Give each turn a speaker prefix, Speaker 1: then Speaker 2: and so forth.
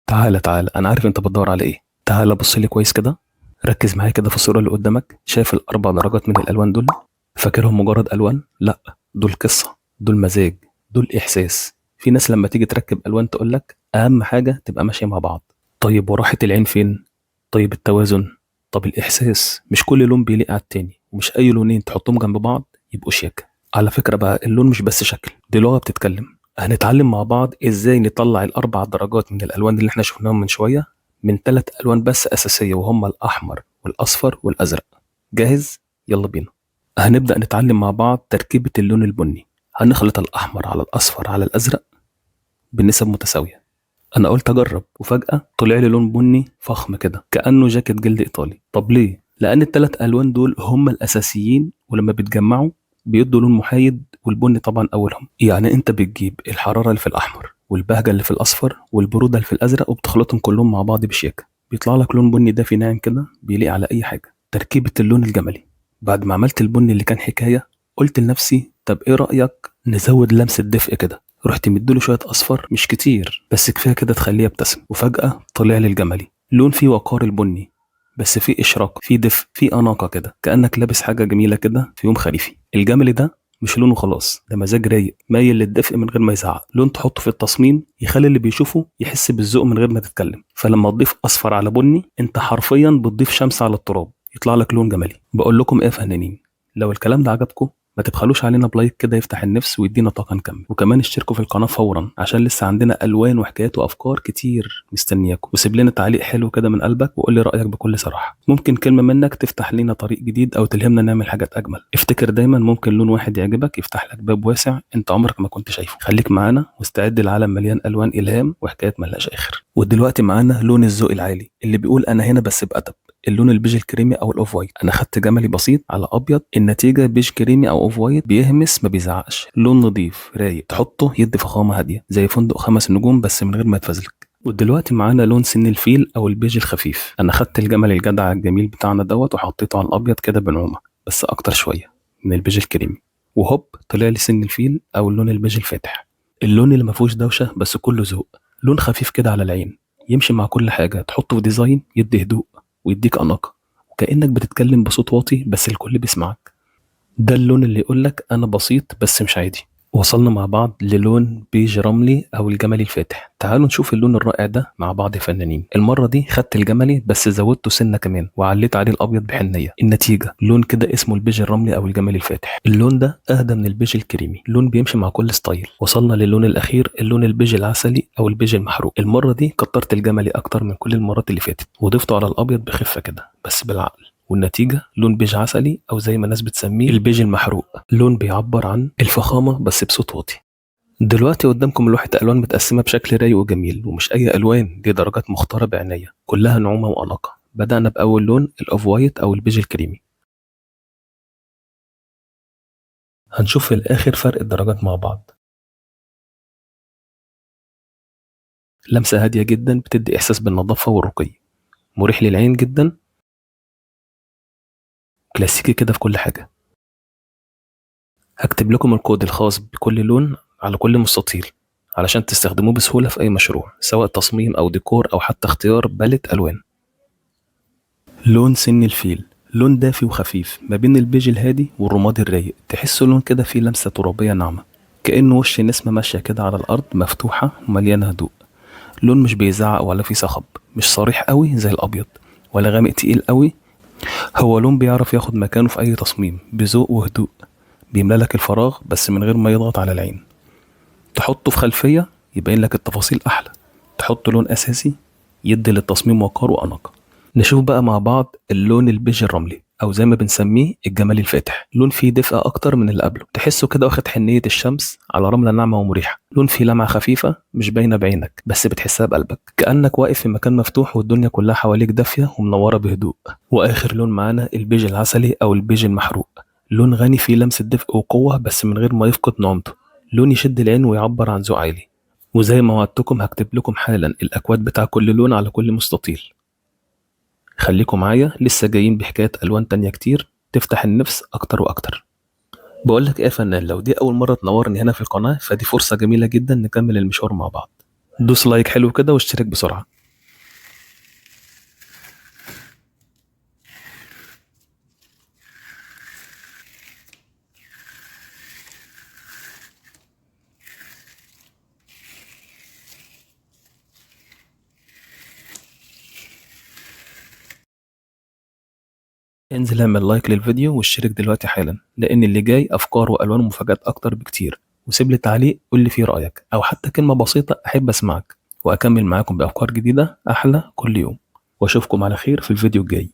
Speaker 1: تعالى تعالى، انا عارف انت بتدور على ايه. تعالى بص لي كويس كده. ركز معايا كده في الصورة اللي قدامك. شايف الاربع درجات من الالوان دول؟ فاكرهم مجرد الوان؟ لا، دول قصة، دول مزاج، دول احساس. في ناس لما تيجي تركب الوان تقول لك اهم حاجة تبقى ماشية مع بعض. طيب وراحة العين فين؟ طيب التوازن؟ طب الاحساس؟ مش كل لون بيليق على التاني، ومش اي لونين تحطهم جنب بعض يبقوا شيك. على فكرة بقى، اللون مش بس شكل، دي لغة بتتكلم. هنتعلم مع بعض ازاي نطلع الاربع درجات من الالوان اللي احنا شفناهم من شوية من ثلاث الوان بس اساسية، وهما الاحمر والاصفر والازرق. جاهز؟ يلا بينا. هنبدأ نتعلم مع بعض تركيبة اللون البني. هنخلط الاحمر على الاصفر على الازرق بنسب متساوية. انا قلت اجرب، وفجأة طلع لي لون بني فخم كده كأنه جاكيت جلد ايطالي. طب ليه؟ لان الثلاث الوان دول هما الاساسيين، ولما بيتجمعوا بيدوا لون محايد، والبني طبعا اولهم. يعني انت بتجيب الحرارة اللي في الاحمر والبهجة اللي في الاصفر والبرودة اللي في الازرق وبتخلطهم كلهم مع بعض بشياكة، بيطلع لك لون بني دافي ناعم كده بيليق على اي حاجة. تركيبة اللون الجملي. بعد ما عملت البني اللي كان حكاية، قلت لنفسي طب ايه رأيك نزود لمسة دفء كده؟ رحت مديله شوية أصفر، مش كتير بس كفاية كده تخليه يبتسم. وفجأة طلع لي الجملي، لون فيه وقار البني بس فيه إشراق، فيه دفء، فيه أناقة كده كأنك لابس حاجة جميلة كده في يوم خريفي. الجملي ده مش لونه خلاص، ده مزاج رايق مايل للدفء من غير ما يزعق. لون تحطه في التصميم يخلي اللي بيشوفه يحس بالذوق من غير ما تتكلم. فلما تضيف أصفر على بني، أنت حرفيا بتضيف شمس على التراب، يطلع لك لون جمالي. بقول لكم إيه يا فنانين، لو الكلام ده عجبكم ما تبخلوش علينا بلايك كده يفتح النفس ويدينا طاقة نكمل، وكمان اشتركوا في القناة فورا عشان لسه عندنا ألوان وحكايات وأفكار كتير مستنياكم. وسيب لنا تعليق حلو كده من قلبك وقول لي رأيك بكل صراحة. ممكن كلمة منك تفتح لنا طريق جديد أو تلهمنا نعمل حاجات أجمل. افتكر دايما ممكن لون واحد يعجبك يفتح لك باب واسع أنت عمرك ما كنت شايفه. خليك معانا واستعد، العالم مليان ألوان إلهام وحكايات ملهاش آخر. ودلوقتي معانا لون الذوق العالي اللي بيقول أنا هنا بس بأدب، اللون البيج الكريمي او الاوف وايت. انا خدت جملي بسيط على ابيض، النتيجه بيج كريمي او اوف وايت، بيهمس ما بيزعقش، لون نظيف رايق تحطه يدي فخامه هاديه زي فندق 5 نجوم بس من غير ما يتفزلك. ودلوقتي معانا لون سن الفيل او البيج الخفيف. انا خدت الجمل الجدع الجميل بتاعنا دوت وحطيته على الابيض كده بنعومه بس اكتر شويه من البيج الكريمي، وهوب طلع لي سن الفيل او اللون البيج الفاتح. اللون اللي ما فيهوش دوشه بس كله ذوق، لون خفيف كده على العين، يمشي مع كل حاجه، تحطه في ديزاين يدي هدوء ويديك أناقة، وكأنك بتتكلم بصوت واطي بس الكل بيسمعك. ده اللون اللي يقولك أنا بسيط بس مش عادي. وصلنا مع بعض للون بيج رملي أو الجملي الفاتح. تعالوا نشوف اللون الرائع ده مع بعض يا فنانين. المرة دي خدت الجملي بس زودته سنة كمان وعليت عليه الأبيض بحنية. النتيجة لون كده اسمه البيج الرملي أو الجملي الفاتح. اللون ده أهدى من البيج الكريمي، لون بيمشي مع كل ستايل. وصلنا للون الأخير، اللون البيج العسلي أو البيج المحروق. المرة دي كترت الجملي أكتر من كل المرات اللي فاتت وضفته على الأبيض بخفة كده بس بالعقل. والنتيجة لون بيج عسلي أو زي ما الناس بتسميه البيج المحروق، لون بيعبر عن الفخامة بس بصوت واطي. دلوقتي قدامكم لوحة ألوان متقسمة بشكل رايق وجميل، ومش أي ألوان، دي درجات مختارة بعناية كلها نعومة وأناقة. بدأنا بأول لون الأوف وايت أو البيج الكريمي. هنشوف في الآخر فرق الدرجات مع بعض. لمسة هادية جدا بتدي إحساس بالنظافة والرقي، مريح للعين جدا، كلاسيكي كده في كل حاجة. هكتب لكم الكود الخاص بكل لون على كل مستطيل علشان تستخدموه بسهولة في أي مشروع، سواء تصميم أو ديكور أو حتى اختيار باليت ألوان. لون سن الفيل، لون دافي وخفيف ما بين البيج الهادي والرمادي الرايق، تحسه لون كده فيه لمسة ترابية ناعمة كأنه وش نسمة ماشية كده على الأرض مفتوحة ومليانة هدوء. لون مش بيزعق ولا فيه صخب، مش صريح قوي زي الأبيض ولا غامق تقيل قوي. هو لون بيعرف ياخد مكانه في أي تصميم بذوق وهدوء، بيملى لك الفراغ بس من غير ما يضغط على العين. تحطه في خلفية يبين لك التفاصيل أحلى، تحط لون أساسي يدي للتصميم وقار وأناقة. نشوف بقى مع بعض اللون البيج الرملي أو زي ما بنسميه الجمالي الفاتح. لون فيه دفء أكتر من اللي قبله، تحسه كده واخد حنية الشمس على رملة ناعمة ومريحة. لون فيه لمعة خفيفة مش باينة بعينك بس بتحسها بقلبك، كأنك واقف في مكان مفتوح والدنيا كلها حواليك دافية ومنورة بهدوء. وآخر لون معانا البيج العسلي أو البيج المحروق. لون غني فيه لمسة دفء وقوة بس من غير ما يفقد نعومته، لون يشد العين ويعبر عن ذوق عالي. وزي ما وعدتكم هكتب لكم حالا الأكواد بتاع كل لون على كل مستطيل. خليكم معايا، لسه جايين بحكايات ألوان تانية كتير تفتح النفس أكتر وأكتر. بقولك إيه يا فنان، لو دي أول مرة تنورني هنا في القناة فدي فرصة جميلة جدا نكمل المشوار مع بعض. دوس لايك حلو كده واشترك بسرعة. انزل اعمل لايك للفيديو واشترك دلوقتي حالا، لان اللي جاي افكار والوان ومفاجآت اكتر بكتير. وسيب لي تعليق قول لي فيه رايك، او حتى كلمه بسيطه احب اسمعك، واكمل معاكم بافكار جديده احلى كل يوم. واشوفكم على خير في الفيديو الجاي.